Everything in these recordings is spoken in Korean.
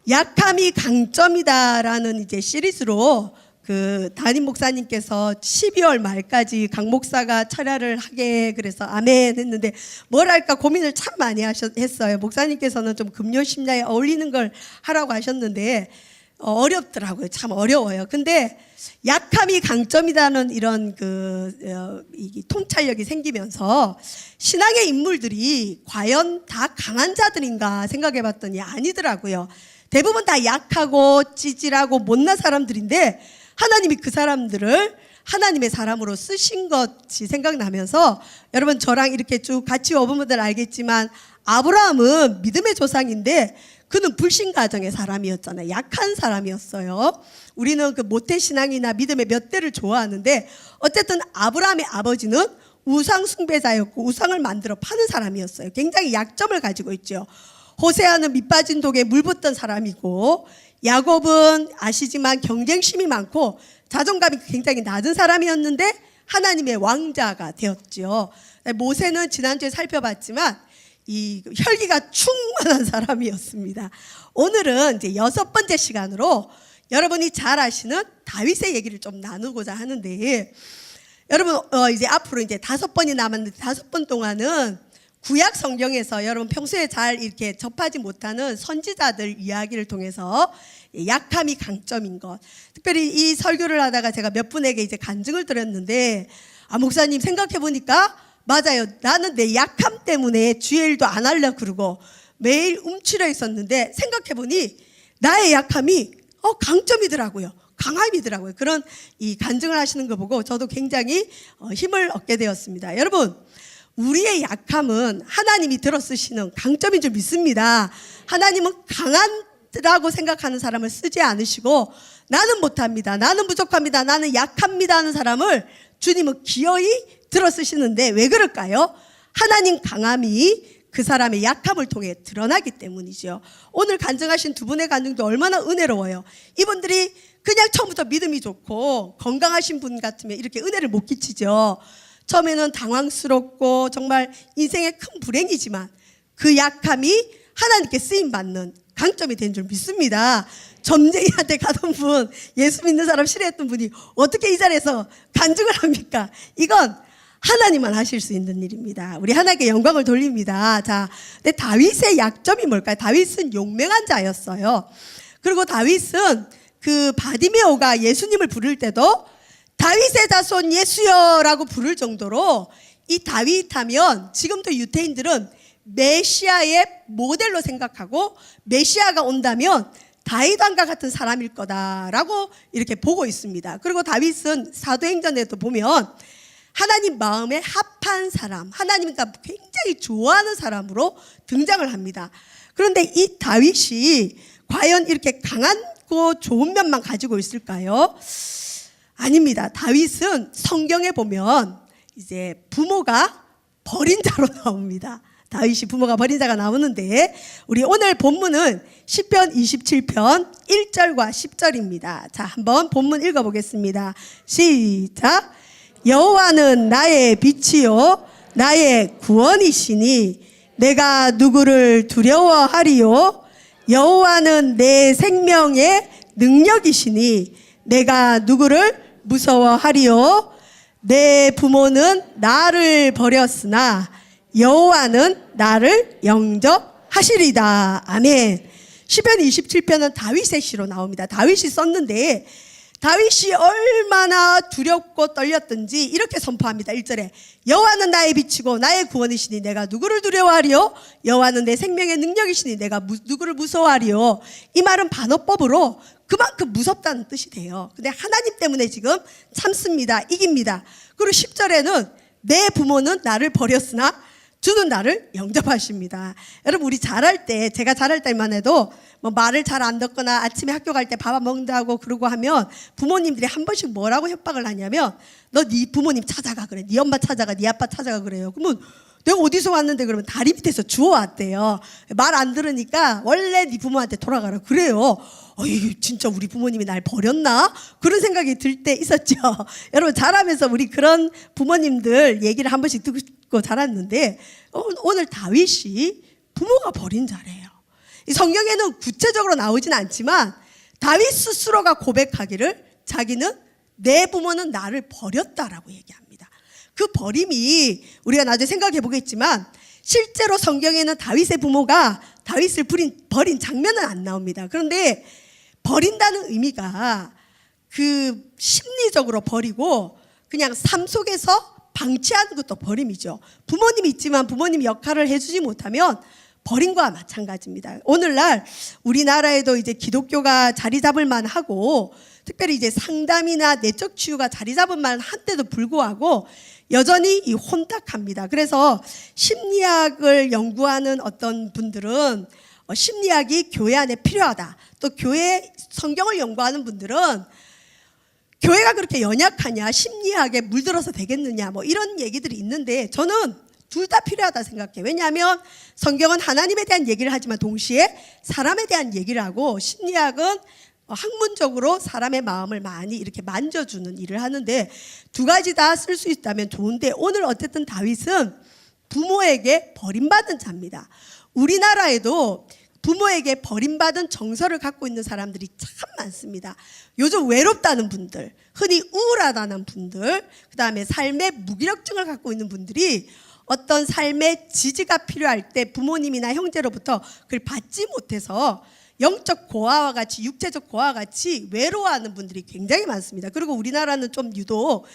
약함이 강점이다라는 이제 시리즈로 그 담임 목사님께서 12월 말까지 강 목사가 철야를 하게 그래서 아멘 했는데 뭘 할까 고민을 참 많이 했어요. 목사님께서는 좀 금요 심야에 어울리는 걸 하라고 하셨는데 어렵더라고요. 참 어려워요. 근데 약함이 강점이라는 이런 이 통찰력이 생기면서 신앙의 인물들이 과연 다 강한 자들인가 생각해 봤더니 아니더라고요. 대부분 다 약하고 찌질하고 못난 사람들인데 하나님이 그 사람들을 하나님의 사람으로 쓰신 것이 생각나면서 여러분 저랑 이렇게 쭉 같이 와본 분들 알겠지만 아브라함은 믿음의 조상인데 그는 불신 가정의 사람이었잖아요. 약한 사람이었어요. 우리는 그 모태신앙이나 믿음의 몇 대를 좋아하는데 어쨌든 아브라함의 아버지는 우상 숭배자였고 우상을 만들어 파는 사람이었어요. 굉장히 약점을 가지고 있죠. 호세아는 밑빠진 독에 물 붓던 사람이고 야곱은 아시지만 경쟁심이 많고 자존감이 굉장히 낮은 사람이었는데 하나님의 왕자가 되었죠. 모세는 지난주에 살펴봤지만 이 혈기가 충만한 사람이었습니다. 오늘은 이제 6번째 시간으로 여러분이 잘 아시는 다윗의 얘기를 좀 나누고자 하는데 여러분 이제 앞으로 이제 5번이 남았는데 5번 동안은 구약 성경에서 여러분 평소에 잘 이렇게 접하지 못하는 선지자들 이야기를 통해서 약함이 강점인 것. 특별히 이 설교를 하다가 제가 몇 분에게 이제 간증을 드렸는데 목사님 생각해 보니까 맞아요. 나는 내 약함 때문에 주의 일도 안 하려고 그러고 매일 움츠려 있었는데 생각해 보니 나의 약함이 강점이더라고요. 강함이더라고요. 그런 이 간증을 하시는 거 보고 저도 굉장히 힘을 얻게 되었습니다. 여러분 우리의 약함은 하나님이 들어 쓰시는 강점인 줄 믿습니다. 하나님은 강하다고 생각하는 사람을 쓰지 않으시고 나는 못합니다. 나는 부족합니다. 나는 약합니다 하는 사람을 주님은 기어이 들어 쓰시는데 왜 그럴까요? 하나님 강함이 그 사람의 약함을 통해 드러나기 때문이죠. 오늘 간증하신 두 분의 간증도 얼마나 은혜로워요. 이분들이 그냥 처음부터 믿음이 좋고 건강하신 분 같으면 이렇게 은혜를 못 끼치죠. 처음에는 당황스럽고 정말 인생의 큰 불행이지만 그 약함이 하나님께 쓰임받는 강점이 된 줄 믿습니다. 점쟁이한테 가던 분, 예수 믿는 사람 싫어했던 분이 어떻게 이 자리에서 간증을 합니까? 이건 하나님만 하실 수 있는 일입니다. 우리 하나님께 영광을 돌립니다. 자, 근데 다윗의 약점이 뭘까요? 다윗은 용맹한 자였어요. 그리고 다윗은 그 바디메오가 예수님을 부를 때도 다윗의 자손 예수여라고 부를 정도로 이 다윗 하면 지금도 유대인들은 메시아의 모델로 생각하고 메시아가 온다면 다윗 왕과 같은 사람일 거다라고 이렇게 보고 있습니다. 그리고 다윗은 사도행전에도 보면 하나님 마음에 합한 사람, 하나님과 굉장히 좋아하는 사람으로 등장을 합니다. 그런데 이 다윗이 과연 이렇게 강하고 좋은 면만 가지고 있을까요? 아닙니다. 다윗은 성경에 보면 이제 부모가 버린 자로 나옵니다. 다윗이 부모가 버린 자가 나오는데 우리 오늘 본문은 시편 27편 1절과 10절입니다. 자, 한번 본문 읽어보겠습니다. 시작. 여호와는 나의 빛이요 나의 구원이시니 내가 누구를 두려워하리요. 여호와는 내 생명의 능력이시니 내가 누구를 무서워하리요. 내 부모는 나를 버렸으나 여호와는 나를 영접하시리다. 아멘. 시편 27편은 다윗의 시로 나옵니다. 다윗이 썼는데 다윗이 얼마나 두렵고 떨렸던지 이렇게 선포합니다. 1절에 여호와는 나의 빛이고 나의 구원이시니 내가 누구를 두려워하리요. 여호와는 내 생명의 능력이시니 내가 누구를 무서워하리요. 이 말은 반어법으로 그만큼 무섭다는 뜻이 돼요. 근데 하나님 때문에 지금 참습니다. 이깁니다. 그리고 10절에는 내 부모는 나를 버렸으나 주는 나를 영접하십니다. 여러분 우리 자랄 때 제가 자랄 때만 해도 뭐 말을 잘 안 듣거나 아침에 학교 갈 때 밥 안 먹는다고 그러고 하면 부모님들이 한 번씩 뭐라고 협박을 하냐면 너 네 부모님 찾아가 그래. 네 엄마 찾아가 네 아빠 찾아가 그래요. 그러면 내가 어디서 왔는데 그러면 다리 밑에서 주워왔대요. 말 안 들으니까 원래 네 부모한테 돌아가라 그래요. 진짜 우리 부모님이 날 버렸나? 그런 생각이 들 때 있었죠. 여러분 자라면서 우리 그런 부모님들 얘기를 한 번씩 듣고 자랐는데 오늘 다윗이 부모가 버린 자래요. 이 성경에는 구체적으로 나오진 않지만 다윗 스스로가 고백하기를 자기는 내 부모는 나를 버렸다라고 얘기합니다. 그 버림이 우리가 나중에 생각해 보겠지만 실제로 성경에는 다윗의 부모가 다윗을 버린 장면은 안 나옵니다. 그런데 버린다는 의미가 그 심리적으로 버리고 그냥 삶 속에서 방치하는 것도 버림이죠. 부모님이 있지만 부모님 역할을 해주지 못하면 버림과 마찬가지입니다. 오늘날 우리나라에도 이제 기독교가 자리 잡을 만하고 특별히 이제 상담이나 내적 치유가 자리 잡을 만한데도 불구하고 여전히 이 혼탁합니다. 그래서 심리학을 연구하는 어떤 분들은 심리학이 교회 안에 필요하다. 또 교회 성경을 연구하는 분들은 교회가 그렇게 연약하냐, 심리학에 물들어서 되겠느냐, 뭐 이런 얘기들이 있는데 저는 둘 다 필요하다 생각해요. 왜냐하면 성경은 하나님에 대한 얘기를 하지만 동시에 사람에 대한 얘기를 하고 심리학은 학문적으로 사람의 마음을 많이 이렇게 만져주는 일을 하는데 두 가지 다 쓸 수 있다면 좋은데 오늘 어쨌든 다윗은 부모에게 버림받은 자입니다. 우리나라에도 부모에게 버림받은 정서를 갖고 있는 사람들이 참 많습니다. 요즘 외롭다는 분들, 흔히 우울하다는 분들, 그 다음에 삶의 무기력증을 갖고 있는 분들이 어떤 삶의 지지가 필요할 때 부모님이나 형제로부터 그걸 받지 못해서 영적 고아와 같이 육체적 고아와 같이 외로워하는 분들이 굉장히 많습니다. 그리고 우리나라는 좀 유독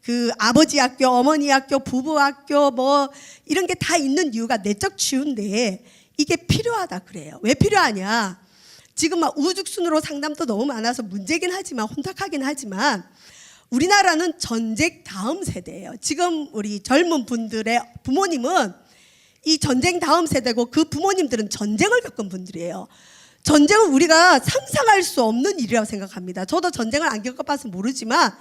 그 아버지 학교, 어머니 학교, 부부 학교 뭐 이런 게 다 있는 이유가 내적 치유인데 이게 필요하다 그래요. 왜 필요하냐? 지금 막 우후죽순으로 상담도 너무 많아서 문제긴 하지만 혼탁하긴 하지만 우리나라는 전쟁 다음 세대예요. 지금 우리 젊은 분들의 부모님은 이 전쟁 다음 세대고 그 부모님들은 전쟁을 겪은 분들이에요. 전쟁은 우리가 상상할 수 없는 일이라고 생각합니다. 저도 전쟁을 안 겪어봐서 모르지만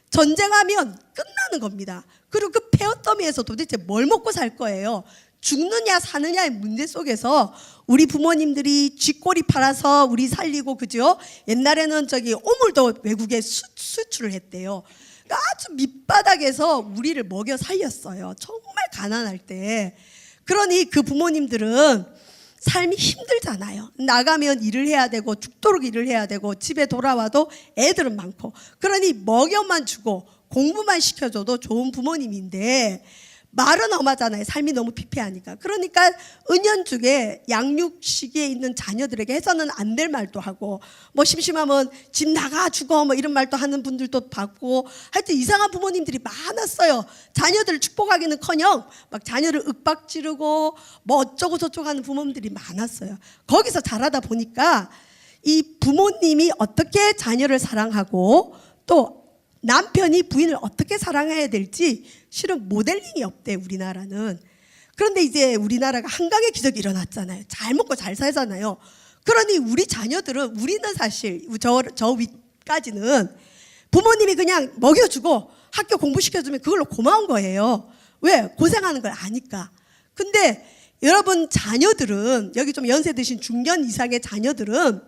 전쟁하면 끝나는 겁니다. 그리고 그 폐허더미에서 도대체 뭘 먹고 살 거예요? 죽느냐 사느냐의 문제 속에서 우리 부모님들이 쥐꼬리 팔아서 우리 살리고 그죠? 옛날에는 저기 오물도 외국에 수출을 했대요. 그러니까 아주 밑바닥에서 우리를 먹여 살렸어요. 정말 가난할 때. 그러니 그 부모님들은 삶이 힘들잖아요. 나가면 일을 해야 되고 죽도록 일을 해야 되고 집에 돌아와도 애들은 많고 그러니 먹여만 주고 공부만 시켜줘도 좋은 부모님인데 말은 험하잖아요. 삶이 너무 피폐하니까. 그러니까 은연중에 양육 시기에 있는 자녀들에게 해서는 안 될 말도 하고 뭐 심심하면 집 나가 죽어 뭐 이런 말도 하는 분들도 봤고 하여튼 이상한 부모님들이 많았어요. 자녀들을 축복하기는커녕 막 자녀를 윽박지르고 뭐 어쩌고 저쩌고 하는 부모님들이 많았어요. 거기서 자라다 보니까 이 부모님이 어떻게 자녀를 사랑하고 또 남편이 부인을 어떻게 사랑해야 될지 실은 모델링이 없대 우리나라는. 그런데 이제 우리나라가 한강의 기적이 일어났잖아요. 잘 먹고 잘 살잖아요. 그러니 우리 자녀들은 우리는 사실 저 위까지는 부모님이 그냥 먹여주고 학교 공부시켜주면 그걸로 고마운 거예요. 왜? 고생하는 걸 아니까. 근데 여러분 자녀들은 여기 좀 연세 드신 중년 이상의 자녀들은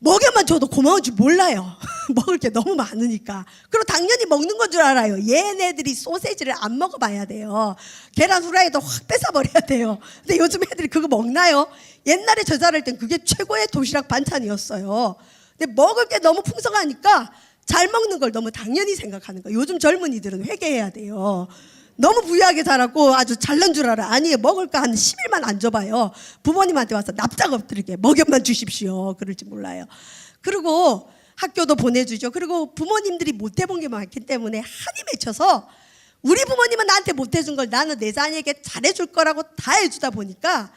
먹여만 줘도 고마운 줄 몰라요. 먹을 게 너무 많으니까. 그리고 당연히 먹는 건 줄 알아요. 얘네들이 소세지를 안 먹어봐야 돼요. 계란 후라이도 확 뺏어버려야 돼요. 근데 요즘 애들이 그거 먹나요? 옛날에 저 자랄 땐 그게 최고의 도시락 반찬이었어요. 근데 먹을 게 너무 풍성하니까 잘 먹는 걸 너무 당연히 생각하는 거예요. 요즘 젊은이들은 회개해야 돼요. 너무 부유하게 자랐고 아주 잘난 줄 알아. 아니 먹을 거 한 10일만 안 줘봐요. 부모님한테 와서 납작 엎드리게 먹여만 주십시오. 그럴지 몰라요. 그리고 학교도 보내주죠. 그리고 부모님들이 못 해본 게 많기 때문에 한이 맺혀서 우리 부모님은 나한테 못 해준 걸 나는 내 자녀에게 잘해줄 거라고 다 해주다 보니까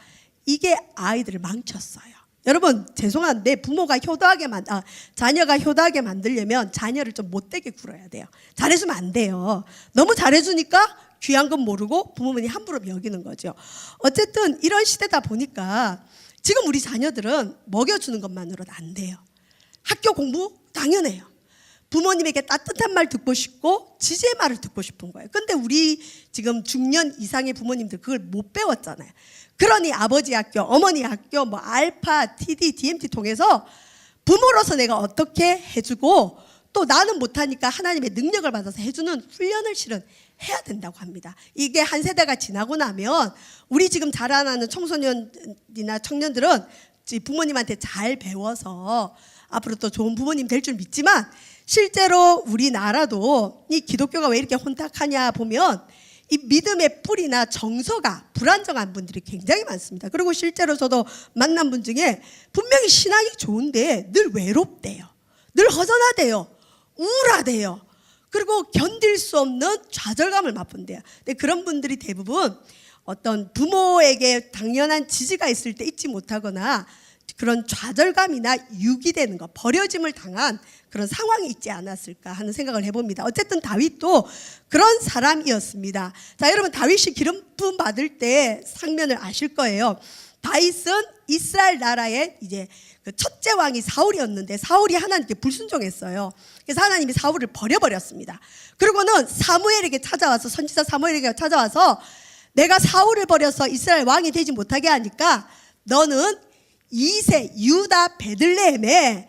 이게 아이들을 망쳤어요. 여러분 죄송한데 부모가 자녀가 효도하게 만들려면 자녀를 좀 못되게 굴어야 돼요. 잘해주면 안 돼요. 너무 잘해주니까 귀한 건 모르고 부모님이 함부로 여기는 거죠. 어쨌든 이런 시대다 보니까 지금 우리 자녀들은 먹여주는 것만으로는 안 돼요. 학교 공부 당연해요. 부모님에게 따뜻한 말 듣고 싶고 지지의 말을 듣고 싶은 거예요. 근데 우리 지금 중년 이상의 부모님들 그걸 못 배웠잖아요. 그러니 아버지 학교, 어머니 학교, 뭐 알파, TD, DMT 통해서 부모로서 내가 어떻게 해주고 또 나는 못하니까 하나님의 능력을 받아서 해주는 훈련을 실은 해야 된다고 합니다. 이게 한 세대가 지나고 나면 우리 지금 자라나는 청소년이나 청년들은 부모님한테 잘 배워서 앞으로 또 좋은 부모님 될 줄 믿지만, 실제로 우리나라도 이 기독교가 왜 이렇게 혼탁하냐 보면 이 믿음의 뿌리나 정서가 불안정한 분들이 굉장히 많습니다. 그리고 실제로 저도 만난 분 중에 분명히 신앙이 좋은데 늘 외롭대요. 늘 허전하대요. 우울하대요. 그리고 견딜 수 없는 좌절감을 맛본대요. 근데 그런 분들이 대부분 어떤 부모에게 당연한 지지가 있을 때 잊지 못하거나 그런 좌절감이나 유기되는 거, 버려짐을 당한 그런 상황이 있지 않았을까 하는 생각을 해봅니다. 어쨌든 다윗도 그런 사람이었습니다. 자, 여러분, 다윗이 기름 부음 받을 때 상면을 아실 거예요. 다윗은 이스라엘 나라의 이제 그 첫째 왕이 사울이었는데 사울이 하나님께 불순종했어요. 그래서 하나님이 사울을 버려버렸습니다. 그리고는 사무엘에게 찾아와서, 선지자 사무엘에게 찾아와서 내가 사울을 버려서 이스라엘 왕이 되지 못하게 하니까 너는 이세, 유다 베들레헴에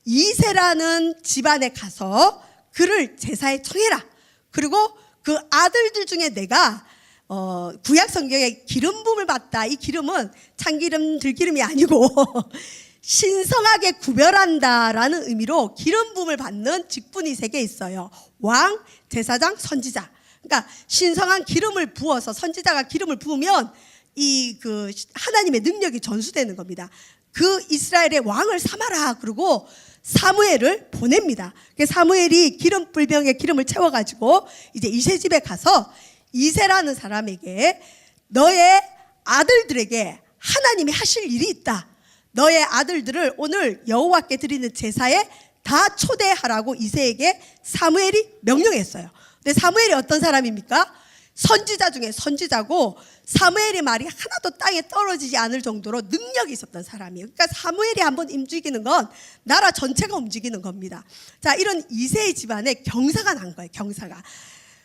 이세라는 집안에 가서 그를 제사에 청해라. 그리고 그 아들들 중에 내가 구약 성경에 기름 부음을 받다. 이 기름은 참기름, 들기름이 아니고 신성하게 구별한다라는 의미로 기름 부음을 받는 직분이 3개 있어요. 왕, 제사장, 선지자. 그러니까 신성한 기름을 부어서 선지자가 기름을 부으면 이 그 하나님의 능력이 전수되는 겁니다. 그 이스라엘의 왕을 삼아라. 그리고 사무엘을 보냅니다. 사무엘이 기름불병에 기름을 채워가지고 이제 이세 집에 가서 이세라는 사람에게 너의 아들들에게 하나님이 하실 일이 있다. 너의 아들들을 오늘 여호와께 드리는 제사에 다 초대하라고 이세에게 사무엘이 명령했어요. 근데 사무엘이 어떤 사람입니까? 선지자 중에 선지자고 사무엘의 말이 하나도 땅에 떨어지지 않을 정도로 능력이 있었던 사람이에요. 그러니까 사무엘이 한번 움직이는 건 나라 전체가 움직이는 겁니다. 자, 이런 이세의 집안에 경사가 난 거예요. 경사가.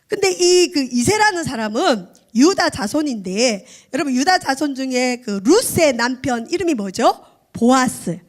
근데 이 그 이세라는 사람은 유다 자손인데, 여러분 유다 자손 중에 그 루스의 남편 이름이 뭐죠? 보아스.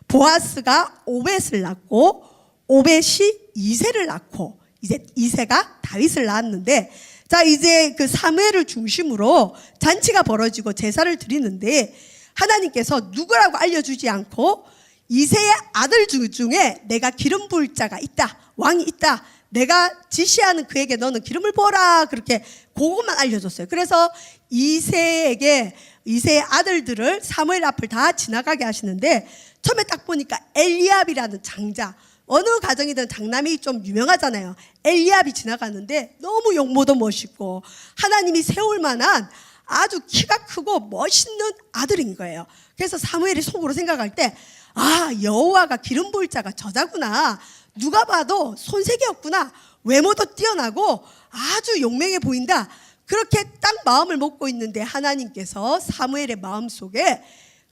보아스가 오벳을 낳고 오벳이 이세를 낳고 이제 이세가 다윗을 낳았는데, 자, 이제 그 사무엘을 중심으로 잔치가 벌어지고 제사를 드리는데 하나님께서 누구라고 알려주지 않고 이세의 아들 중에 내가 기름 부을 자가 있다. 왕이 있다. 내가 지시하는 그에게 너는 기름을 부어라. 그렇게 그것만 알려줬어요. 그래서 이세에게 이세의 아들들을 사무엘 앞을 다 지나가게 하시는데 처음에 딱 보니까 엘리압이라는 장자, 어느 가정이든 장남이 좀 유명하잖아요. 엘리압이 지나가는데 너무 용모도 멋있고 하나님이 세울 만한 아주 키가 크고 멋있는 아들인 거예요. 그래서 사무엘이 속으로 생각할 때, 아, 여호와가 기름 부을 자가 저자구나. 누가 봐도 손색이 없구나. 외모도 뛰어나고 아주 용맹해 보인다. 그렇게 딱 마음을 먹고 있는데 하나님께서 사무엘의 마음속에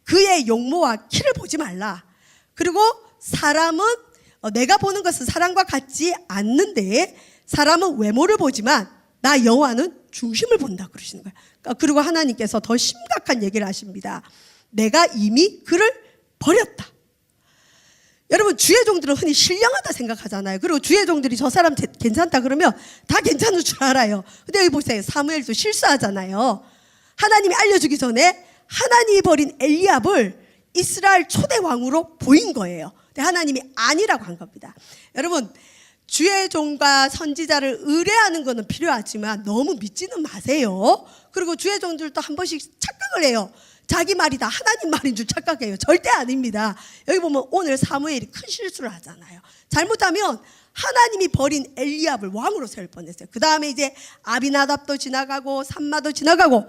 그의 용모와 키를 보지 말라. 그리고 사람은 내가 보는 것은 사람과 같지 않는데 사람은 외모를 보지만 나 여호와는 중심을 본다 그러시는 거예요. 그리고 하나님께서 더 심각한 얘기를 하십니다. 내가 이미 그를 버렸다. 여러분, 주의 종들은 흔히 신령하다 생각하잖아요. 그리고 주의 종들이 저 사람 괜찮다 그러면 다 괜찮은 줄 알아요. 근데 여기 보세요. 사무엘도 실수하잖아요. 하나님이 알려주기 전에 하나님이 버린 엘리압을 이스라엘 초대 왕으로 보인 거예요. 근데 하나님이 아니라고 한 겁니다. 여러분, 주의 종과 선지자를 의뢰하는 것은 필요하지만 너무 믿지는 마세요. 그리고 주의 종들도 한 번씩 착각을 해요. 자기 말이 다 하나님 말인 줄 착각해요. 절대 아닙니다. 여기 보면 오늘 사무엘이 큰 실수를 하잖아요. 잘못하면 하나님이 버린 엘리압을 왕으로 세울 뻔했어요. 그 다음에 이제 아비나답도 지나가고 삼마도 지나가고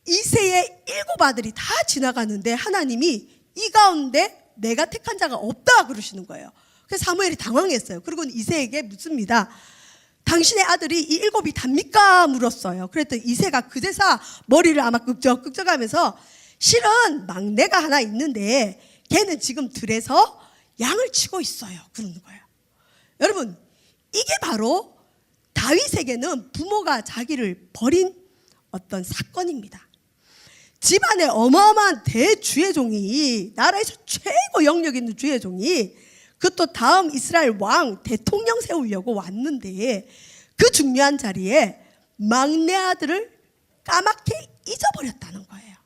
이세의 7 아들이 다 지나가는데 하나님이 이 가운데 내가 택한 자가 없다 그러시는 거예요. 그래서 사무엘이 당황했어요. 그리고 이세에게 묻습니다. 당신의 아들이 이 7이 답니까? 물었어요. 그랬더니 이세가 그제서 머리를 아마 끄적끄적하면서 실은 막내가 하나 있는데 걔는 지금 들에서 양을 치고 있어요. 그러는 거예요. 여러분, 이게 바로 다윗에게는 부모가 자기를 버린 어떤 사건입니다. 집안에 어마어마한 대주의종이, 나라에서 최고 영역 있는 주의종이 그것도 다음 이스라엘 왕 대통령 세우려고 왔는데 그 중요한 자리에 막내 아들을 까맣게 잊어버렸다는 거예요.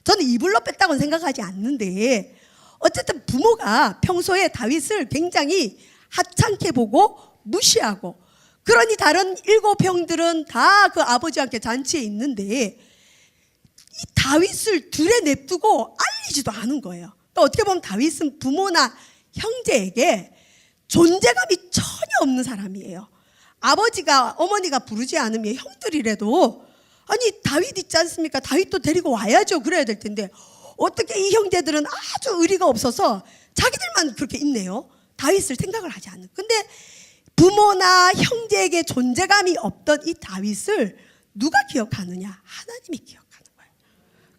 저는 이불로 뺐다고는 생각하지 않는데 어쨌든 부모가 평소에 다윗을 굉장히 하찮게 보고 무시하고, 그러니 다른 7형들은 다 그 아버지와 함께 잔치에 있는데 이 다윗을 들에 냅두고 알리지도 않은 거예요. 그러니까 어떻게 보면 다윗은 부모나 형제에게 존재감이 전혀 없는 사람이에요. 아버지가 어머니가 부르지 않으면 형들이라도 아니 다윗 있지 않습니까? 다윗도 데리고 와야죠. 그래야 될 텐데 어떻게 이 형제들은 아주 의리가 없어서 자기들만 그렇게 있네요. 다윗을 생각을 하지 않는. 근데 부모나 형제에게 존재감이 없던 이 다윗을 누가 기억하느냐? 하나님이 기억하는 거예요.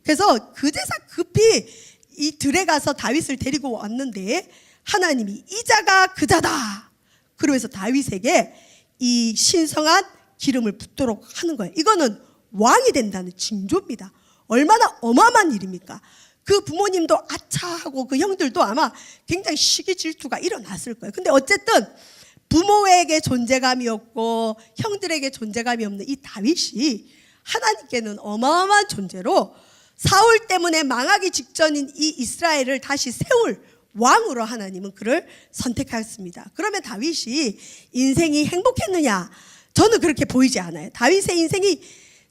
그래서 그제서 급히 이 들에 가서 다윗을 데리고 왔는데 하나님이 이 자가 그 자다. 그러면서 다윗에게 이 신성한 기름을 붓도록 하는 거예요. 이거는 왕이 된다는 징조입니다. 얼마나 어마어마한 일입니까? 그 부모님도 아차하고 그 형들도 아마 굉장히 시기 질투가 일어났을 거예요. 근데 어쨌든 부모에게 존재감이 없고 형들에게 존재감이 없는 이 다윗이 하나님께는 어마어마한 존재로 사울 때문에 망하기 직전인 이 이스라엘을 다시 세울 왕으로 하나님은 그를 선택하였습니다. 그러면 다윗이 인생이 행복했느냐? 저는 그렇게 보이지 않아요. 다윗의 인생이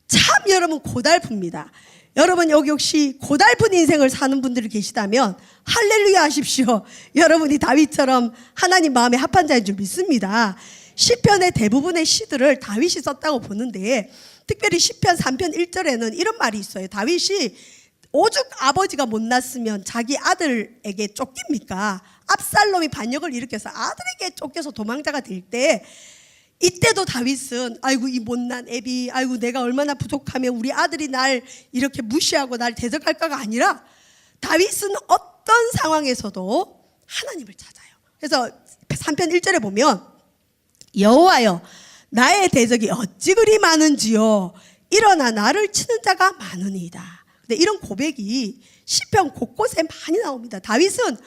참 여러분 고달픕니다. 여러분 여기 혹시 고달픈 인생을 사는 분들이 계시다면 할렐루야 하십시오. 여러분이 다윗처럼 하나님 마음에 합한 자인 줄 믿습니다. 시편의 대부분의 시들을 다윗이 썼다고 보는데 특별히 시편 3편 1절에는 이런 말이 있어요. 다윗이 오죽 아버지가 못났으면 자기 아들에게 쫓깁니까? 압살롬이 반역을 일으켜서 아들에게 쫓겨서 도망자가 될 때 이때도 다윗은 아이고 이 못난 애비, 아이고 내가 얼마나 부족하면 우리 아들이 날 이렇게 무시하고 날 대적할까가 아니라 다윗은 어떤 상황에서도 하나님을 찾아요. 그래서 3편 1절에 보면 여호와여 나의 대적이 어찌 그리 많은지요 일어나 나를 치는 자가 많으니이다. 근데 이런 고백이 시편 곳곳에 많이 나옵니다. 다윗은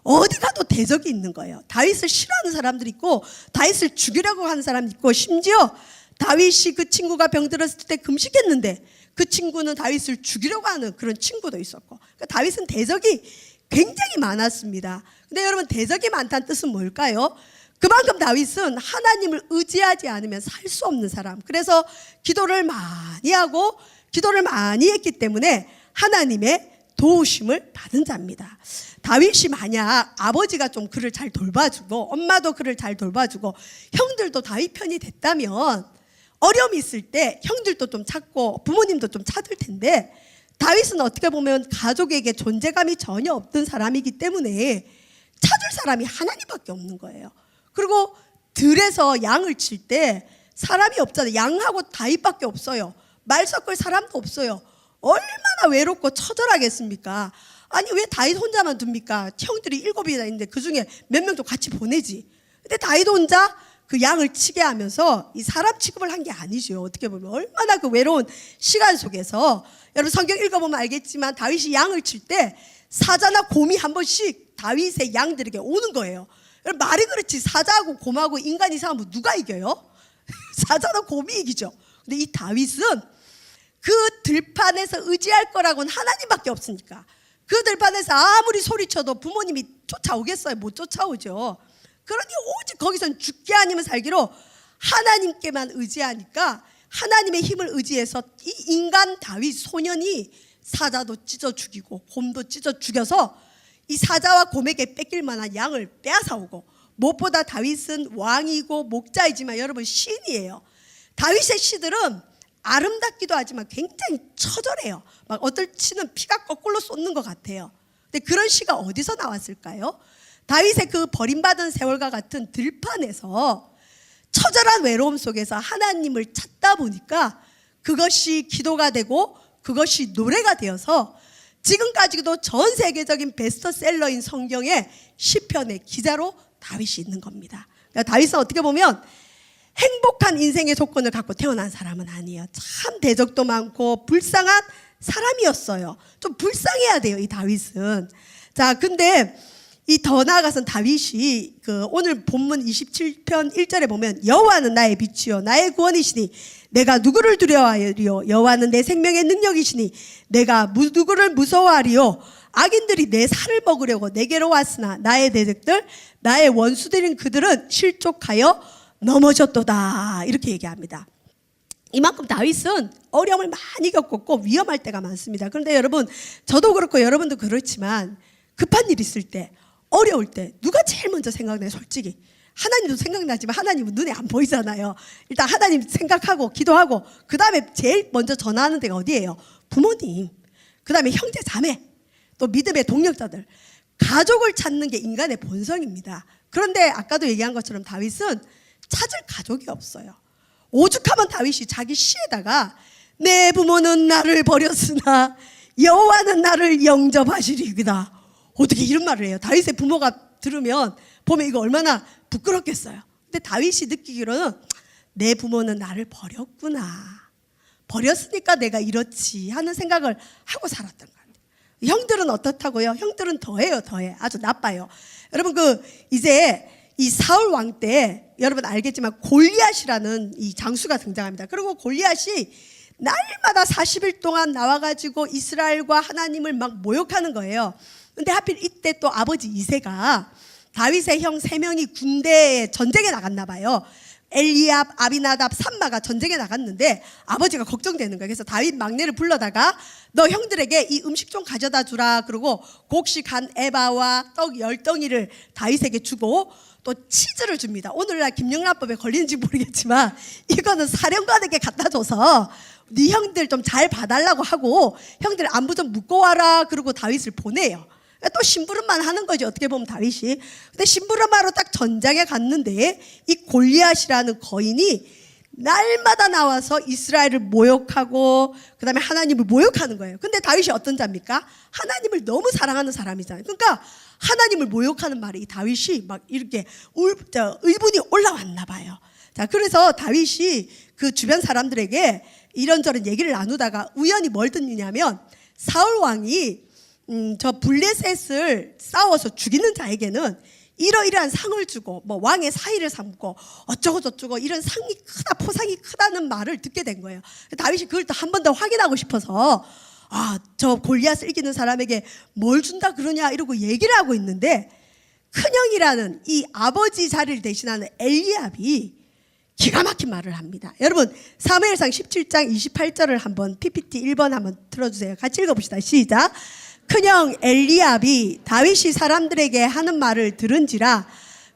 어디 가도 대적이 있는 거예요. 다윗을 싫어하는 사람들이 있고 다윗을 죽이려고 하는 사람이 있고, 심지어 다윗이 그 친구가 병들었을 때 금식했는데 그 친구는 다윗을 죽이려고 하는 그런 친구도 있었고, 그러니까 다윗은 대적이 굉장히 많았습니다. 근데 여러분 대적이 많다는 뜻은 뭘까요? 그만큼 다윗은 하나님을 의지하지 않으면 살 수 없는 사람, 그래서 기도를 많이 하고 기도를 많이 했기 때문에 하나님의 도우심을 받은 자입니다. 다윗이 만약 아버지가 좀 그를 잘 돌봐주고 엄마도 그를 잘 돌봐주고 형들도 다윗 편이 됐다면 어려움이 있을 때 형들도 좀 찾고 부모님도 좀 찾을 텐데, 다윗은 어떻게 보면 가족에게 존재감이 전혀 없던 사람이기 때문에 찾을 사람이 하나님밖에 없는 거예요. 그리고 들에서 양을 칠 때 사람이 없잖아요. 양하고 다윗밖에 없어요. 말 섞을 사람도 없어요. 얼마나 외롭고 처절하겠습니까? 아니 왜 다윗 혼자만 둡니까? 형들이 7이나 있는데 그중에 몇 명도 같이 보내지. 근데 다윗 혼자 그 양을 치게 하면서 이 사람 취급을 한 게 아니죠. 어떻게 보면 얼마나 그 외로운 시간 속에서, 여러분 성경 읽어보면 알겠지만 다윗이 양을 칠 때 사자나 곰이 한 번씩 다윗의 양들에게 오는 거예요. 말이 그렇지 사자하고 곰하고 인간이 싸우면 누가 이겨요? 사자나 곰이 이기죠. 근데 이 다윗은 그 들판에서 의지할 거라고는 하나님밖에 없으니까 그 들판에서 아무리 소리쳐도 부모님이 쫓아오겠어요? 못 쫓아오죠. 그러니 오직 거기선 죽기 아니면 살기로 하나님께만 의지하니까 하나님의 힘을 의지해서 이 인간 다윗 소년이 사자도 찢어 죽이고 곰도 찢어 죽여서 이 사자와 곰에게 뺏길 만한 양을 빼앗아오고, 무엇보다 다윗은 왕이고 목자이지만 여러분 시인이에요. 다윗의 시들은 아름답기도 하지만 굉장히 처절해요. 막 어떨 시는 피가 거꾸로 쏟는 것 같아요. 근데 그런 시가 어디서 나왔을까요? 다윗의 그 버림받은 세월과 같은 들판에서 처절한 외로움 속에서 하나님을 찾다 보니까 그것이 기도가 되고 그것이 노래가 되어서 지금까지도 전 세계적인 베스트셀러인 성경의 시편의 기자로 다윗이 있는 겁니다. 그러니까 다윗은 어떻게 보면 행복한 인생의 조건을 갖고 태어난 사람은 아니에요. 참 대적도 많고 불쌍한 사람이었어요. 좀 불쌍해야 돼요, 이 다윗은. 자, 근데 이 더 나아가선 다윗이 그 오늘 본문 27편 1절에 보면 여호와는 나의 빛이요 나의 구원이시니 내가 누구를 두려워하리요 여호와는 내 생명의 능력이시니 내가 누구를 무서워하리요 악인들이 내 살을 먹으려고 내게로 왔으나 나의 대적들 나의 원수들인 그들은 실족하여 넘어졌도다 이렇게 얘기합니다. 이만큼 다윗은 어려움을 많이 겪었고 위험할 때가 많습니다. 그런데 여러분 저도 그렇고 여러분도 그렇지만 급한 일 있을 때 어려울 때 누가 제일 먼저 생각나요? 솔직히 하나님도 생각나지만 하나님은 눈에 안 보이잖아요. 일단 하나님 생각하고 기도하고 그 다음에 제일 먼저 전화하는 데가 어디예요? 부모님, 그 다음에 형제 자매, 또 믿음의 동력자들, 가족을 찾는 게 인간의 본성입니다. 그런데 아까도 얘기한 것처럼 다윗은 찾을 가족이 없어요. 오죽하면 다윗이 자기 시에다가 내 부모는 나를 버렸으나 여호와는 나를 영접하시리이다. 어떻게 이런 말을 해요? 다윗의 부모가 들으면 보면 이거 얼마나 부끄럽겠어요. 근데 다윗이 느끼기로는 내 부모는 나를 버렸구나. 버렸으니까 내가 이렇지 하는 생각을 하고 살았던 거예요. 형들은 어떻다고요? 형들은 더해요, 더해. 아주 나빠요. 여러분 이제 이 사울 왕 때 여러분 알겠지만 골리앗이라는 이 장수가 등장합니다. 그리고 골리앗이 날마다 40일 동안 나와가지고 이스라엘과 하나님을 막 모욕하는 거예요. 근데 하필 이때 또 아버지 이새가 다윗의 형 3명이 군대에 전쟁에 나갔나 봐요. 엘리압, 아비나답, 삼마가 전쟁에 나갔는데 아버지가 걱정되는 거예요. 그래서 다윗 막내를 불러다가 너 형들에게 이 음식 좀 가져다 주라. 그러고 곡식 한 에바와 떡 10덩이를 다윗에게 주고 또 치즈를 줍니다. 오늘날 김영란법에 걸리는지 모르겠지만 이거는 사령관에게 갖다 줘서 네 형들 좀 잘 봐달라고 하고 형들 안부 좀 묻고 와라. 그러고 다윗을 보내요. 또 심부름만 하는 거죠. 어떻게 보면 다윗이. 근데 심부름하러 딱 전장에 갔는데 이 골리앗이라는 거인이 날마다 나와서 이스라엘을 모욕하고 그 다음에 하나님을 모욕하는 거예요. 근데 다윗이 어떤 자입니까? 하나님을 너무 사랑하는 사람이잖아요. 그러니까 하나님을 모욕하는 말에 이 다윗이 막 이렇게 의분이 올라왔나 봐요. 자, 그래서 다윗이 그 주변 사람들에게 이런저런 얘기를 나누다가 우연히 뭘 듣느냐면 사울 왕이 저 블레셋을 싸워서 죽이는 자에게는 이러이러한 상을 주고 뭐 왕의 사위를 삼고 어쩌고 저쩌고 이런 상이 크다 포상이 크다는 말을 듣게 된 거예요. 다윗이 그걸 또 한 번 더 확인하고 싶어서 저 골리앗을 이기는 사람에게 뭘 준다 그러냐 이러고 얘기를 하고 있는데 큰형이라는 이 아버지 자리를 대신하는 엘리압이 기가 막힌 말을 합니다. 여러분 사무엘상 17장 28절을 한번 PPT 1번 한번 틀어주세요. 같이 읽어봅시다. 시작. 큰형 엘리압이 다윗이 사람들에게 하는 말을 들은지라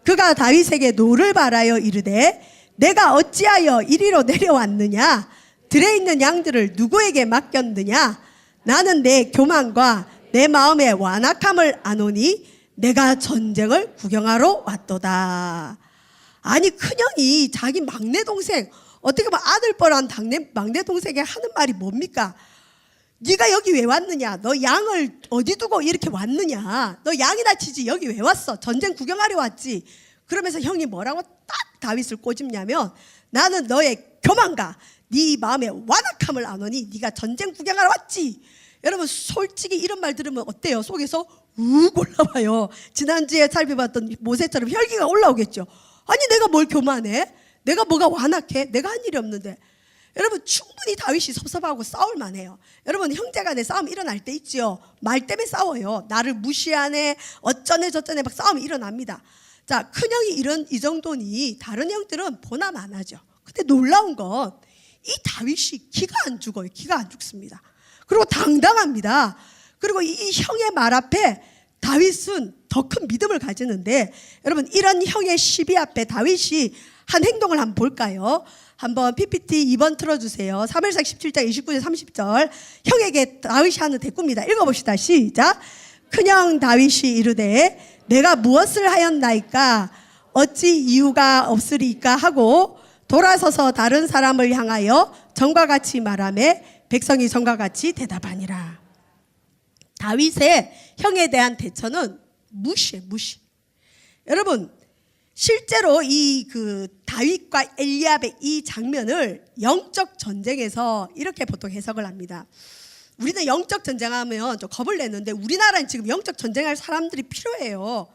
그가 다윗에게 노를 바라여 이르되 내가 어찌하여 이리로 내려왔느냐 들에 있는 양들을 누구에게 맡겼느냐 나는 내 교만과 내 마음의 완악함을 아노니 내가 전쟁을 구경하러 왔도다. 아니 큰형이 자기 막내 동생 어떻게 보면 아들 뻘한 막내 동생에게 하는 말이 뭡니까? 네가 여기 왜 왔느냐? 너 양을 어디 두고 이렇게 왔느냐? 너 양이나 치지 여기 왜 왔어? 전쟁 구경하러 왔지. 그러면서 형이 뭐라고 딱 다윗을 꼬집냐면 나는 너의 교만과 네 마음의 완악함을 아노니 네가 전쟁 구경하러 왔지. 여러분 솔직히 이런 말 들으면 어때요? 속에서 욱 올라와요. 지난주에 살펴봤던 모세처럼 혈기가 올라오겠죠. 아니 내가 뭘 교만해? 내가 뭐가 완악해? 내가 한 일이 없는데. 여러분 충분히 다윗이 섭섭하고 싸울 만해요. 여러분 형제간에 싸움 일어날 때 있지요. 말 때문에 싸워요. 나를 무시하네 어쩌네 저쩌네 막 싸움이 일어납니다. 자 큰형이 이 정도니 다른 형들은 보나 마나죠. 근데 놀라운 건 이 다윗이 기가 안 죽어요. 기가 안 죽습니다. 그리고 당당합니다. 그리고 이 형의 말 앞에 다윗은 더 큰 믿음을 가지는데 여러분 이런 형의 시비 앞에 다윗이 한 행동을 한번 볼까요? 한번 PPT 2번 틀어주세요. 사무엘상 17장 29절 30절 형에게 다윗이 하는 대꾸입니다. 읽어봅시다. 시작. 큰형 다윗이 이르되 내가 무엇을 하였나이까 어찌 이유가 없으리까 하고 돌아서서 다른 사람을 향하여 전과 같이 말하매 백성이 전과 같이 대답하니라. 다윗의 형에 대한 대처는 무시해. 여러분 실제로 이 다윗과 엘리압의 이 장면을 영적 전쟁에서 이렇게 보통 해석을 합니다. 우리는 영적 전쟁하면 좀 겁을 내는데 우리나라는 지금 영적 전쟁할 사람들이 필요해요.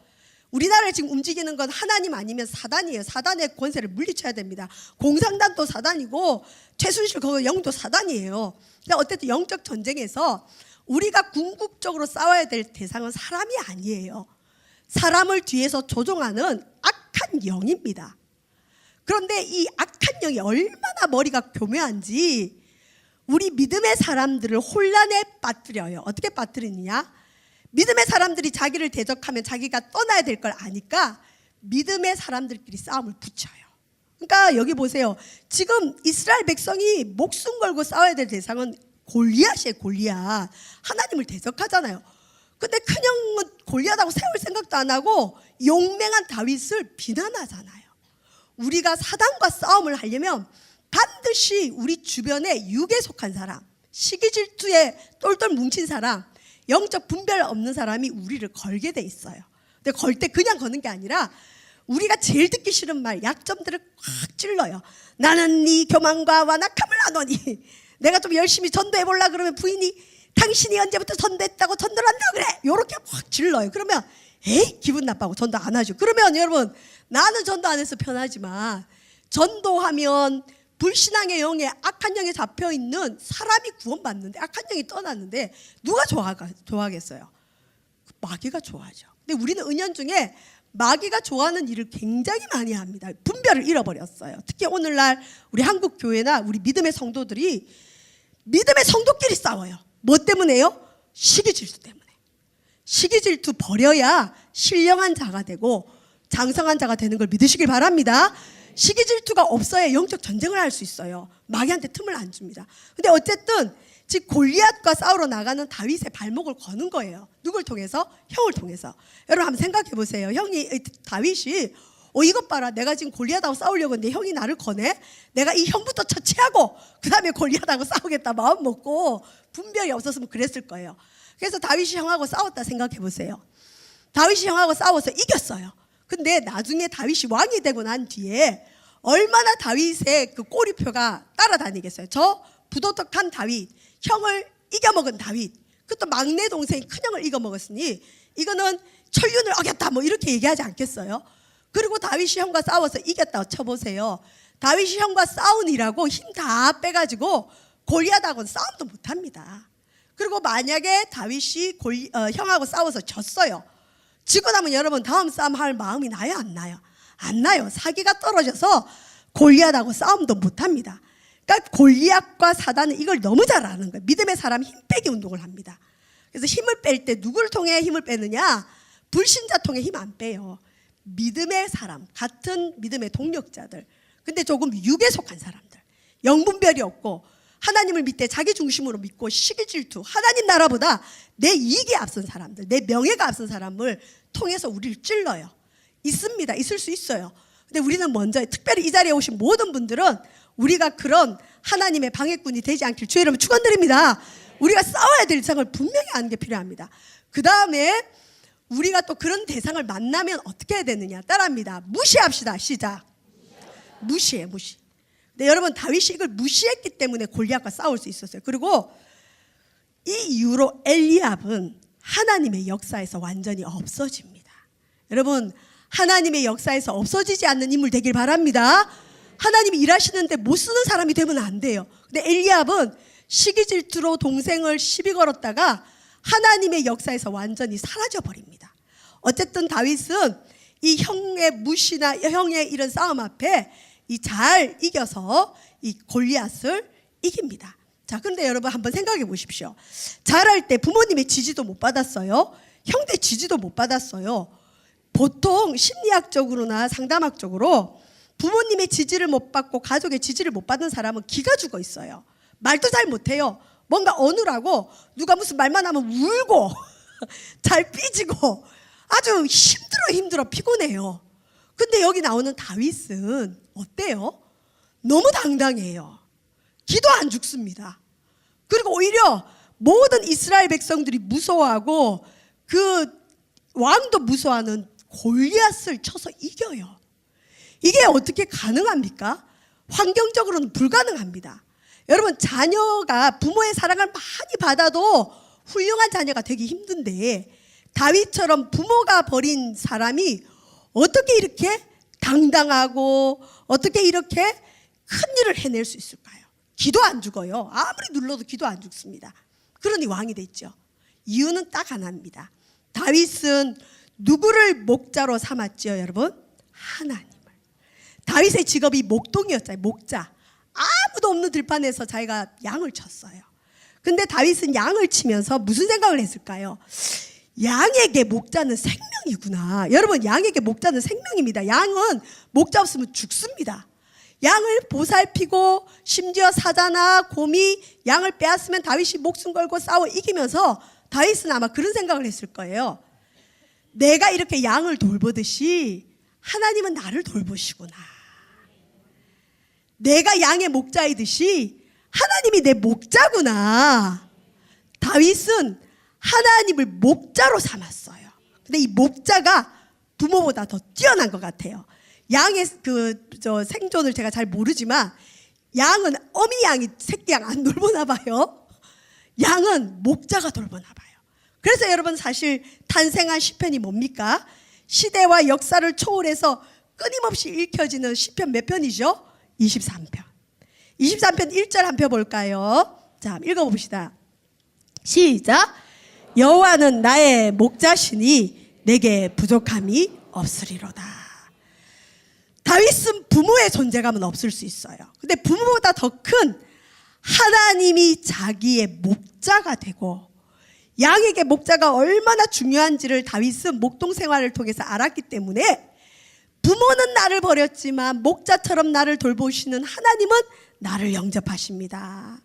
우리나라에 지금 움직이는 건 하나님 아니면 사단이에요. 사단의 권세를 물리쳐야 됩니다. 공산당도 사단이고 최순실 그 영도 사단이에요. 근데 어쨌든 영적 전쟁에서 우리가 궁극적으로 싸워야 될 대상은 사람이 아니에요. 사람을 뒤에서 조종하는 악한 영입니다. 그런데 이 악한 영이 얼마나 머리가 교묘한지 우리 믿음의 사람들을 혼란에 빠뜨려요. 어떻게 빠뜨리느냐? 믿음의 사람들이 자기를 대적하면 자기가 떠나야 될 걸 아니까 믿음의 사람들끼리 싸움을 붙여요. 그러니까 여기 보세요. 지금 이스라엘 백성이 목숨 걸고 싸워야 될 대상은 골리앗이에요. 골리앗. 하나님을 대적하잖아요. 근데 그냥 골리앗하고 세울 생각도 안 하고 용맹한 다윗을 비난하잖아요. 우리가 사단과 싸움을 하려면 반드시 우리 주변에 육에 속한 사람, 시기질투에 똘똘 뭉친 사람, 영적 분별 없는 사람이 우리를 걸게 돼 있어요. 근데 걸 때 그냥 거는 게 아니라 우리가 제일 듣기 싫은 말, 약점들을 확 찔러요. 나는 네 교만과 완악함을 아노니. 내가 좀 열심히 전도해 보려고 그러면 부인이 당신이 언제부터 전도했다고 전도를 한다고 그래. 이렇게 확 질러요. 그러면 에이 기분 나빠고 전도 안 하죠. 그러면 여러분 나는 전도 안 해서 편하지만 전도하면 불신앙의 영에 악한 영에 잡혀있는 사람이 구원받는데 악한 영이 떠났는데 누가 좋아하겠어요? 마귀가 좋아하죠. 근데 우리는 은연중에 마귀가 좋아하는 일을 굉장히 많이 합니다. 분별을 잃어버렸어요. 특히 오늘날 우리 한국 교회나 우리 믿음의 성도들이 믿음의 성도끼리 싸워요. 뭐 때문에요? 시기질투 때문에. 시기질투 버려야 신령한 자가 되고 장성한 자가 되는 걸 믿으시길 바랍니다. 시기질투가 없어야 영적 전쟁을 할 수 있어요. 마귀한테 틈을 안 줍니다. 근데 어쨌든 즉 골리앗과 싸우러 나가는 다윗의 발목을 거는 거예요. 누굴 통해서? 형을 통해서. 여러분 한번 생각해 보세요. 다윗이 이것 봐라. 내가 지금 골리앗하고 싸우려고 했는데 형이 나를 거네. 내가 이 형부터 처치하고 그 다음에 골리앗하고 싸우겠다 마음 먹고 분별이 없었으면 그랬을 거예요. 그래서 다윗이 형하고 싸웠다 생각해 보세요. 다윗이 형하고 싸워서 이겼어요. 근데 나중에 다윗이 왕이 되고 난 뒤에 얼마나 다윗의 그 꼬리표가 따라다니겠어요. 저 부도덕한 다윗, 형을 이겨먹은 다윗, 그것도 막내 동생이 큰형을 이겨먹었으니 이거는 천륜을 어겼다 뭐 이렇게 얘기하지 않겠어요? 그리고 다윗이 형과 싸워서 이겼다고 쳐보세요. 다윗이 형과 싸우니라고 힘 다 빼가지고 골리앗하고는 싸움도 못합니다. 그리고 만약에 다윗이 형하고 싸워서 졌어요. 지고 나면 여러분 다음 싸움 할 마음이 나요? 안 나요? 안 나요. 사기가 떨어져서 골리앗하고 싸움도 못합니다. 그러니까 골리앗과 사단은 이걸 너무 잘 아는 거예요. 믿음의 사람이 힘 빼기 운동을 합니다. 그래서 힘을 뺄 때 누구를 통해 힘을 빼느냐? 불신자 통해 힘 안 빼요. 믿음의 사람, 같은 믿음의 동력자들, 근데 조금 육에 속한 사람들, 영분별이 없고 하나님을 믿되 자기 중심으로 믿고 시기질투, 하나님 나라보다 내 이익에 앞선 사람들, 내 명예가 앞선 사람을 통해서 우리를 찔러요. 있습니다. 있을 수 있어요. 근데 우리는 먼저, 특별히 이 자리에 오신 모든 분들은 우리가 그런 하나님의 방해꾼이 되지 않길 주의 이름으로 축원드립니다. 우리가 싸워야 될 대상을 분명히 아는 게 필요합니다. 그 다음에 우리가 또 그런 대상을 만나면 어떻게 해야 되느냐? 따라합니다. 무시합시다. 시작. 무시해. 근데 여러분 다윗이 이걸 무시했기 때문에 골리앗과 싸울 수 있었어요. 그리고 이 이후로 엘리압은 하나님의 역사에서 완전히 없어집니다. 여러분 하나님의 역사에서 없어지지 않는 인물 되길 바랍니다. 하나님이 일하시는데 못 쓰는 사람이 되면 안 돼요. 근데 엘리압은 시기질투로 동생을 시비 걸었다가 하나님의 역사에서 완전히 사라져버립니다. 어쨌든 다윗은 이 형의 무시나 형의 이런 싸움 앞에 잘 이겨서 이 골리앗을 이깁니다. 자, 그런데 여러분 한번 생각해 보십시오. 자랄 때 부모님의 지지도 못 받았어요. 형제 지지도 못 받았어요. 보통 심리학적으로나 상담학적으로 부모님의 지지를 못 받고 가족의 지지를 못 받은 사람은 기가 죽어 있어요. 말도 잘 못해요. 뭔가 어눌하고 누가 무슨 말만 하면 울고 잘 삐지고 아주 힘들어 피곤해요. 근데 여기 나오는 다윗은 어때요? 너무 당당해요. 기도 안 죽습니다. 그리고 오히려 모든 이스라엘 백성들이 무서워하고 그 왕도 무서워하는 골리앗을 쳐서 이겨요. 이게 어떻게 가능합니까? 환경적으로는 불가능합니다. 여러분 자녀가 부모의 사랑을 많이 받아도 훌륭한 자녀가 되기 힘든데 다윗처럼 부모가 버린 사람이 어떻게 이렇게 당당하고 어떻게 이렇게 큰 일을 해낼 수 있을까요? 기도 안 죽어요. 아무리 눌러도 기도 안 죽습니다. 그러니 왕이 됐죠. 이유는 딱 하나입니다. 다윗은 누구를 목자로 삼았죠, 여러분? 하나님을. 다윗의 직업이 목동이었잖아요. 목자. 아무도 없는 들판에서 자기가 양을 쳤어요. 근데 다윗은 양을 치면서 무슨 생각을 했을까요? 양에게 목자는 생명이구나. 여러분, 양에게 목자는 생명입니다. 양은 목자 없으면 죽습니다. 양을 보살피고 심지어 사자나 곰이 양을 빼앗으면 다윗이 목숨 걸고 싸워 이기면서 다윗은 아마 그런 생각을 했을 거예요. 내가 이렇게 양을 돌보듯이 하나님은 나를 돌보시구나. 내가 양의 목자이듯이 하나님이 내 목자구나. 다윗은 하나님을 목자로 삼았어요. 근데 이 목자가 부모보다 더 뛰어난 것 같아요. 양의 생존을 제가 잘 모르지만 양은 어미 양이 새끼 양 안 돌보나 봐요. 양은 목자가 돌보나 봐요. 그래서 여러분, 사실 탄생한 시편이 뭡니까? 시대와 역사를 초월해서 끊임없이 읽혀지는 시편 몇 편이죠? 23편. 23편 1절 한 편 볼까요? 자, 읽어봅시다. 시작. 여호와는 나의 목자시니 내게 부족함이 없으리로다. 다윗은 부모의 존재감은 없을 수 있어요. 근데 부모보다 더 큰 하나님이 자기의 목자가 되고, 양에게 목자가 얼마나 중요한지를 다윗은 목동 생활을 통해서 알았기 때문에 부모는 나를 버렸지만 목자처럼 나를 돌보시는 하나님은 나를 영접하십니다.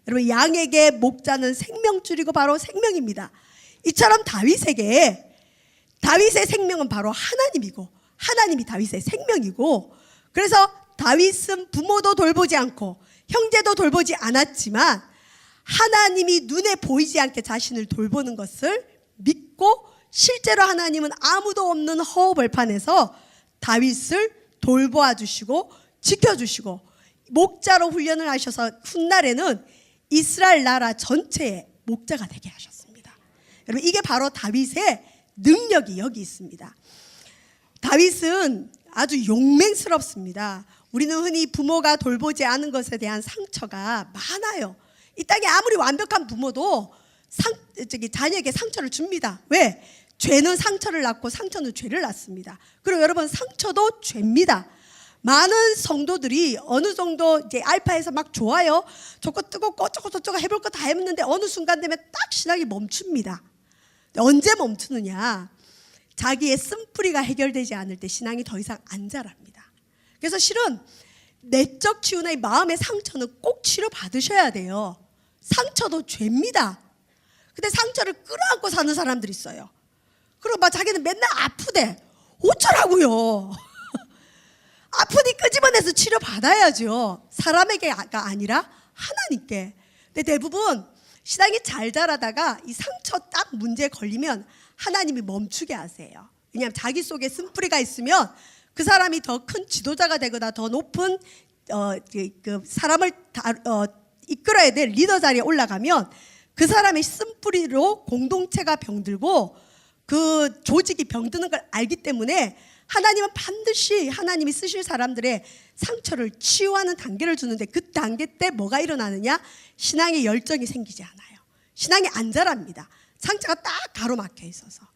여러분, 양에게 목자는 생명줄이고 바로 생명입니다. 이처럼 다윗의 생명은 바로 하나님이고, 하나님이 다윗의 생명이고, 그래서 다윗은 부모도 돌보지 않고 형제도 돌보지 않았지만 하나님이 눈에 보이지 않게 자신을 돌보는 것을 믿고, 실제로 하나님은 아무도 없는 허허벌판에서 다윗을 돌보아 주시고 지켜주시고 목자로 훈련을 하셔서 훗날에는 이스라엘 나라 전체의 목자가 되게 하셨습니다. 여러분, 이게 바로 다윗의 능력이 여기 있습니다. 다윗은 아주 용맹스럽습니다. 우리는 흔히 부모가 돌보지 않은 것에 대한 상처가 많아요. 이 땅에 아무리 완벽한 부모도 자녀에게 상처를 줍니다. 왜? 죄는 상처를 낳고 상처는 죄를 낳습니다. 그리고 여러분, 상처도 죄입니다. 많은 성도들이 어느 정도 이제 알파에서 막 좋아요. 저거 뜨겁고 어쩌고 해볼 거 다 했는데 어느 순간 되면 딱 신앙이 멈춥니다. 언제 멈추느냐? 자기의 쓴뿌리가 해결되지 않을 때 신앙이 더 이상 안 자랍니다. 그래서 실은 내적 치유나 이 마음의 상처는 꼭 치료받으셔야 돼요. 상처도 죄입니다. 근데 상처를 끌어안고 사는 사람들이 있어요. 그리고 막 자기는 맨날 아프대. 어쩌라고요? 아프니 끄집어내서 치료받아야죠. 사람에게가 아니라 하나님께. 근데 대부분 신앙이 잘 자라다가 이 상처 딱 문제에 걸리면 하나님이 멈추게 하세요. 왜냐하면 자기 속에 쓴뿌리가 있으면 그 사람이 더 큰 지도자가 되거나 더 높은 사람을 이끌어야 될 리더 자리에 올라가면 그 사람의 쓴뿌리로 공동체가 병들고 그 조직이 병드는 걸 알기 때문에 하나님은 반드시 하나님이 쓰실 사람들의 상처를 치유하는 단계를 주는데, 그 단계 때 뭐가 일어나느냐? 신앙의 열정이 생기지 않아요. 신앙이 안 자랍니다. 상처가 딱 가로막혀 있어서.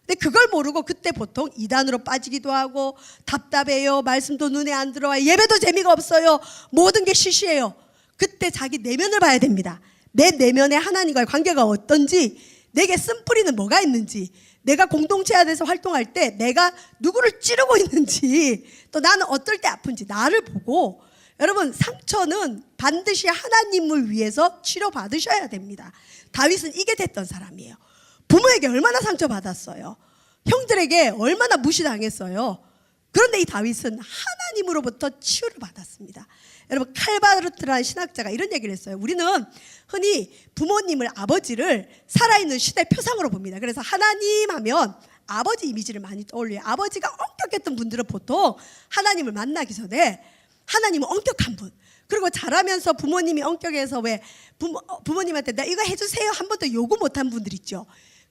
근데 그걸 모르고 그때 보통 이단으로 빠지기도 하고, 답답해요, 말씀도 눈에 안 들어와요, 예배도 재미가 없어요, 모든 게 시시해요. 그때 자기 내면을 봐야 됩니다. 내 내면에 하나님과의 관계가 어떤지, 내게 쓴뿌리는 뭐가 있는지, 내가 공동체 안에서 활동할 때 내가 누구를 찌르고 있는지, 또 나는 어떨 때 아픈지 나를 보고, 여러분, 상처는 반드시 하나님을 위해서 치료받으셔야 됩니다. 다윗은 이게 됐던 사람이에요. 부모에게 얼마나 상처받았어요. 형들에게 얼마나 무시당했어요. 그런데 이 다윗은 하나님으로부터 치유를 받았습니다. 여러분, 칼바르트라는 신학자가 이런 얘기를 했어요. 우리는 흔히 부모님을, 아버지를 살아있는 신의 표상으로 봅니다. 그래서 하나님 하면 아버지 이미지를 많이 떠올려요. 아버지가 엄격했던 분들은 보통 하나님을 만나기 전에 하나님은 엄격한 분, 그리고 자라면서 부모님이 엄격해서 왜 부모님한테 나 이거 해주세요 한 번도 요구 못한 분들 있죠.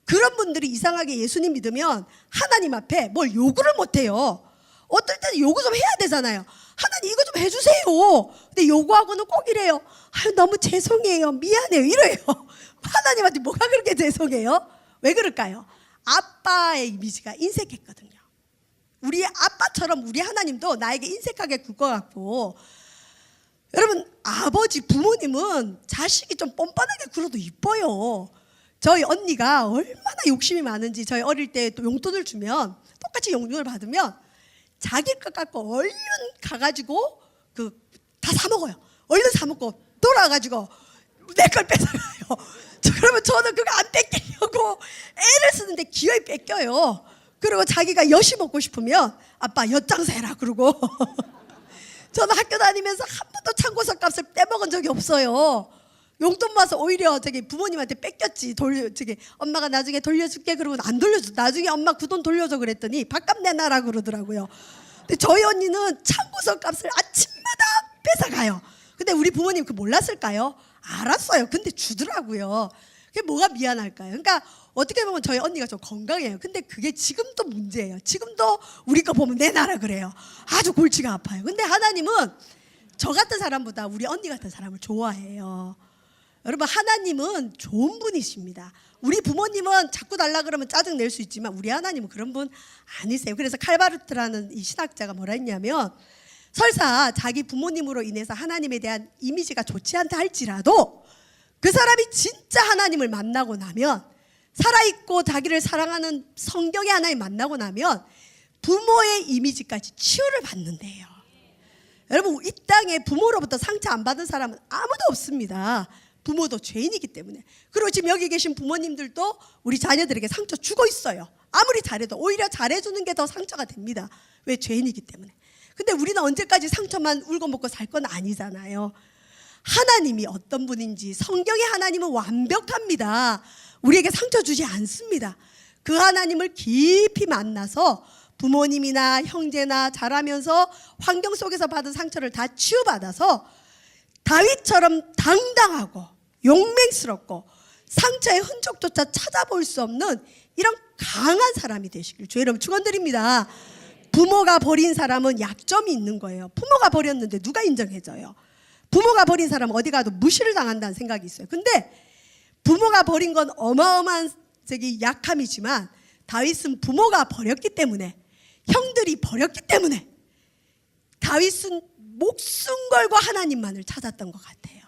그런 분들이 이상하게 예수님 믿으면 하나님 앞에 뭘 요구를 못해요. 어떨 때는 요구 좀 해야 되잖아요. 하나님 이거 좀 해주세요. 근데 요구하고는 꼭 이래요. 아유 너무 죄송해요, 미안해요 이래요. 하나님한테 뭐가 그렇게 죄송해요? 왜 그럴까요? 아빠의 이미지가 인색했거든요. 우리 아빠처럼 우리 하나님도 나에게 인색하게 굴 것 같고, 여러분 아버지 부모님은 자식이 좀 뻔뻔하게 굴어도 이뻐요. 저희 언니가 얼마나 욕심이 많은지, 저희 어릴 때 또 용돈을 주면 똑같이 용돈을 받으면 자기 것 갖고 얼른 가가지고 다 사 먹어요. 얼른 사 먹고 돌아가지고 내 걸 뺏어가요. 그러면 저는 그거 안 뺏기려고 애를 쓰는데 기어이 뺏겨요. 그리고 자기가 엿이 먹고 싶으면 아빠 엿장사 해라 그러고 저는 학교 다니면서 한 번도 참고서 값을 떼먹은 적이 없어요. 용돈 모아서 오히려 부모님한테 뺏겼지. 엄마가 나중에 돌려줄게 그러면 안 돌려줘. 나중에 엄마 그 돈 돌려줘 그랬더니 밥값 내놔라 그러더라고요. 근데 저희 언니는 참고서 값을 아침마다 뺏어가요. 근데 우리 부모님 그거 몰랐을까요? 알았어요. 근데 주더라고요. 그게 뭐가 미안할까요? 그러니까 어떻게 보면 저희 언니가 좀 건강해요. 근데 그게 지금도 문제예요. 지금도 우리 거 보면 내놔라 그래요. 아주 골치가 아파요. 근데 하나님은 저 같은 사람보다 우리 언니 같은 사람을 좋아해요. 여러분 하나님은 좋은 분이십니다. 우리 부모님은 자꾸 달라 그러면 짜증 낼 수 있지만 우리 하나님은 그런 분 아니세요. 그래서 칼바르트라는 이 신학자가 뭐라 했냐면, 설사 자기 부모님으로 인해서 하나님에 대한 이미지가 좋지 않다 할지라도 그 사람이 진짜 하나님을 만나고 나면, 살아있고 자기를 사랑하는 성경의 하나님 만나고 나면 부모의 이미지까지 치유를 받는데요. 여러분 이 땅에 부모로부터 상처 안 받은 사람은 아무도 없습니다. 부모도 죄인이기 때문에. 그리고 지금 여기 계신 부모님들도 우리 자녀들에게 상처 주고 있어요. 아무리 잘해도 오히려 잘해주는 게 더 상처가 됩니다. 왜? 죄인이기 때문에. 근데 우리는 언제까지 상처만 울고 먹고 살 건 아니잖아요. 하나님이 어떤 분인지, 성경의 하나님은 완벽합니다. 우리에게 상처 주지 않습니다. 그 하나님을 깊이 만나서 부모님이나 형제나 자라면서 환경 속에서 받은 상처를 다 치유받아서 다윗처럼 당당하고 용맹스럽고 상처의 흔적조차 찾아볼 수 없는 이런 강한 사람이 되시길 주의 이름 축원드립니다. 부모가 버린 사람은 약점이 있는 거예요. 부모가 버렸는데 누가 인정해줘요? 부모가 버린 사람은 어디 가도 무시를 당한다는 생각이 있어요. 근데 부모가 버린 건 어마어마한 약함이지만 다윗은 부모가 버렸기 때문에, 형들이 버렸기 때문에 다윗은 목숨 걸고 하나님만을 찾았던 것 같아요.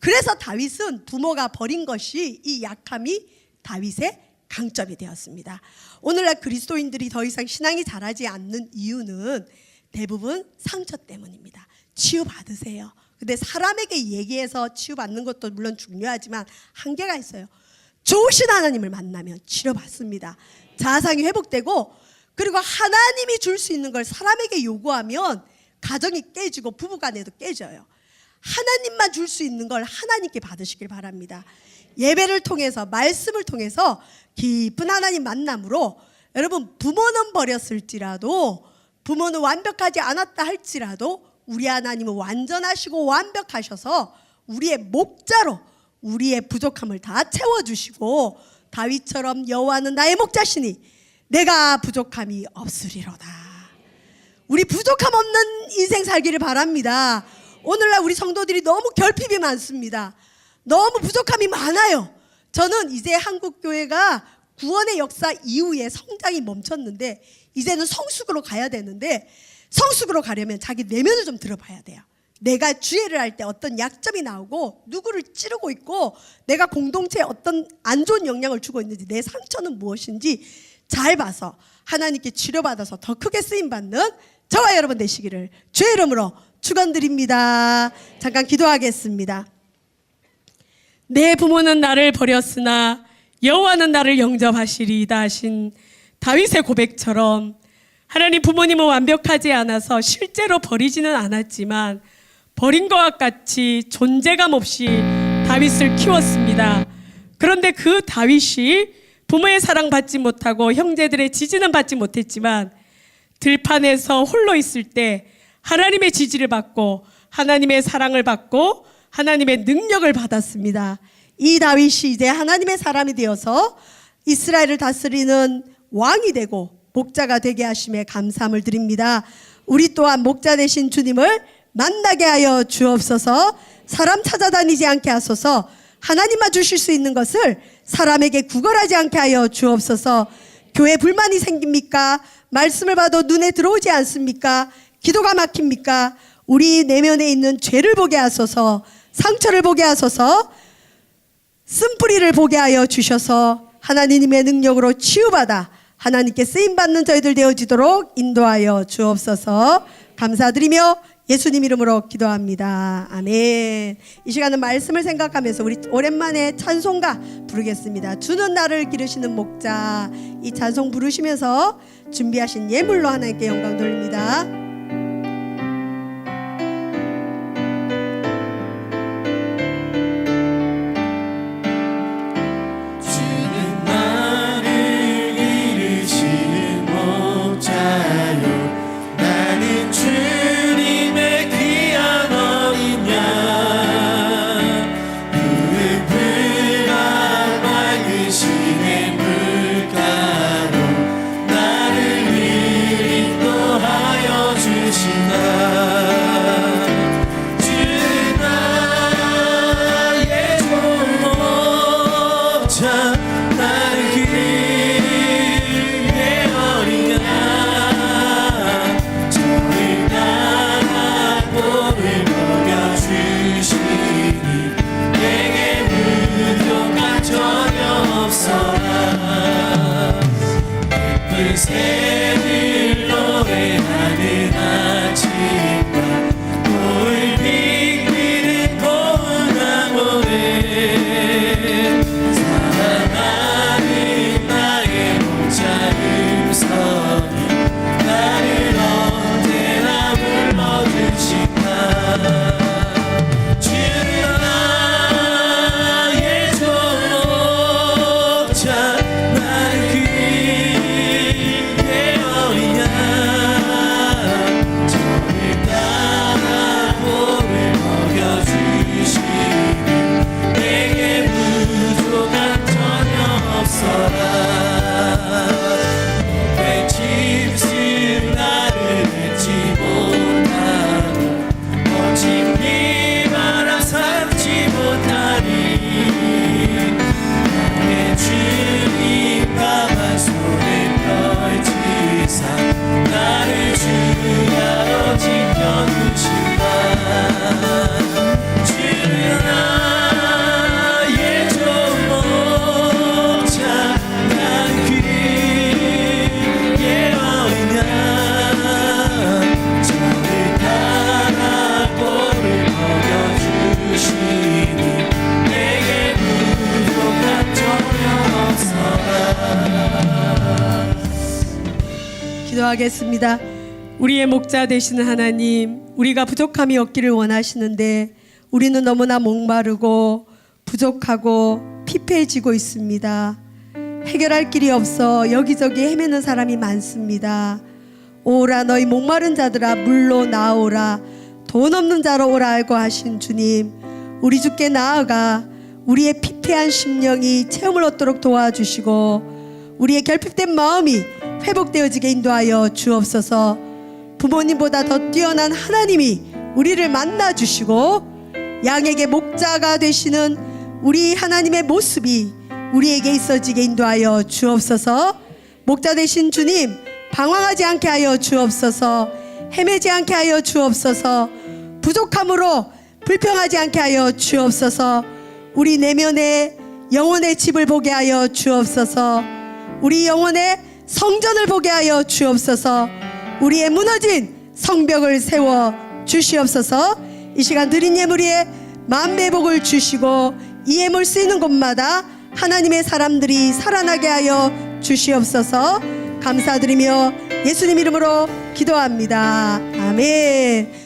그래서 다윗은 부모가 버린 것이, 이 약함이 다윗의 강점이 되었습니다. 오늘날 그리스도인들이 더 이상 신앙이 자라지 않는 이유는 대부분 상처 때문입니다. 치유받으세요. 근데 사람에게 얘기해서 치유받는 것도 물론 중요하지만 한계가 있어요. 좋으신 하나님을 만나면 치료받습니다. 자아상이 회복되고, 그리고 하나님이 줄 수 있는 걸 사람에게 요구하면 가정이 깨지고 부부간에도 깨져요. 하나님만 줄 수 있는 걸 하나님께 받으시길 바랍니다. 예배를 통해서, 말씀을 통해서 깊은 하나님 만남으로, 여러분 부모는 버렸을지라도, 부모는 완벽하지 않았다 할지라도 우리 하나님은 완전하시고 완벽하셔서 우리의 목자로 우리의 부족함을 다 채워주시고, 다윗처럼 여호와는 나의 목자시니 내가 부족함이 없으리로다. 우리 부족함 없는 인생 살기를 바랍니다. 오늘날 우리 성도들이 너무 결핍이 많습니다. 너무 부족함이 많아요. 저는 이제 한국교회가 구원의 역사 이후에 성장이 멈췄는데 이제는 성숙으로 가야 되는데, 성숙으로 가려면 자기 내면을 좀 들어봐야 돼요. 내가 주례를 할 때 어떤 약점이 나오고 누구를 찌르고 있고 내가 공동체에 어떤 안 좋은 영향을 주고 있는지, 내 상처는 무엇인지 잘 봐서 하나님께 치료받아서 더 크게 쓰임받는 저와 여러분 되시기를 주의 이름으로 축원드립니다. 잠깐 기도하겠습니다. 내 부모는 나를 버렸으나 여호와는 나를 영접하시리이다 하신 다윗의 고백처럼, 하나님 부모님은 완벽하지 않아서 실제로 버리지는 않았지만 버린 것과 같이 존재감 없이 다윗을 키웠습니다. 그런데 그 다윗이 부모의 사랑받지 못하고 형제들의 지지는 받지 못했지만 들판에서 홀로 있을 때 하나님의 지지를 받고 하나님의 사랑을 받고 하나님의 능력을 받았습니다. 이 다윗이 이제 하나님의 사람이 되어서 이스라엘을 다스리는 왕이 되고 목자가 되게 하심에 감사함을 드립니다. 우리 또한 목자 되신 주님을 만나게 하여 주옵소서. 사람 찾아다니지 않게 하소서. 하나님만 주실 수 있는 것을 사람에게 구걸하지 않게 하여 주옵소서. 교회 불만이 생깁니까? 말씀을 봐도 눈에 들어오지 않습니까? 기도가 막힙니까? 우리 내면에 있는 죄를 보게 하소서. 상처를 보게 하소서. 쓴뿌리를 보게 하여 주셔서 하나님의 능력으로 치유받아 하나님께 쓰임받는 저희들 되어지도록 인도하여 주옵소서. 감사드리며 예수님 이름으로 기도합니다. 아멘. 이 시간은 말씀을 생각하면서 우리 오랜만에 찬송가 부르겠습니다. 주는 나를 기르시는 목자. 이 찬송 부르시면서 준비하신 예물로 하나님께 영광 돌립니다. 새들 노래하는 아침과 불빛 비는 고운 강물에 사랑하는 나의 목자 음성이 나를 언제나 불러주신다. 주는 나의 좋은 목자 나를 나를 주야로 지켜주신다. 주는 나의 좋은 목자 난 그의 어린 양 저를 따라 꼴을 먹여주시니 내게 부족한 전혀 없어라. 기도하겠습니다. 우리의 목자 되시는 하나님, 우리가 부족함이 없기를 원하시는데 우리는 너무나 목마르고 부족하고 피폐해지고 있습니다. 해결할 길이 없어 여기저기 헤매는 사람이 많습니다. 오라 너희 목마른 자들아 물로 나오라. 돈 없는 자로 오라 알고 하신 주님, 우리 주께 나아가 우리의 피폐한 심령이 체험을 얻도록 도와주시고 우리의 결핍된 마음이 회복되어지게 인도하여 주옵소서. 부모님보다 더 뛰어난 하나님이 우리를 만나주시고 양에게 목자가 되시는 우리 하나님의 모습이 우리에게 있어지게 인도하여 주옵소서. 목자 되신 주님, 방황하지 않게 하여 주옵소서. 헤매지 않게 하여 주옵소서. 부족함으로 불평하지 않게 하여 주옵소서. 우리 내면에 영혼의 집을 보게 하여 주옵소서. 우리 영혼의 성전을 보게 하여 주옵소서. 우리의 무너진 성벽을 세워 주시옵소서. 이 시간 드린 예물 위에 만배복을 주시고 이 예물 쓰이는 곳마다 하나님의 사람들이 살아나게 하여 주시옵소서. 감사드리며 예수님 이름으로 기도합니다. 아멘.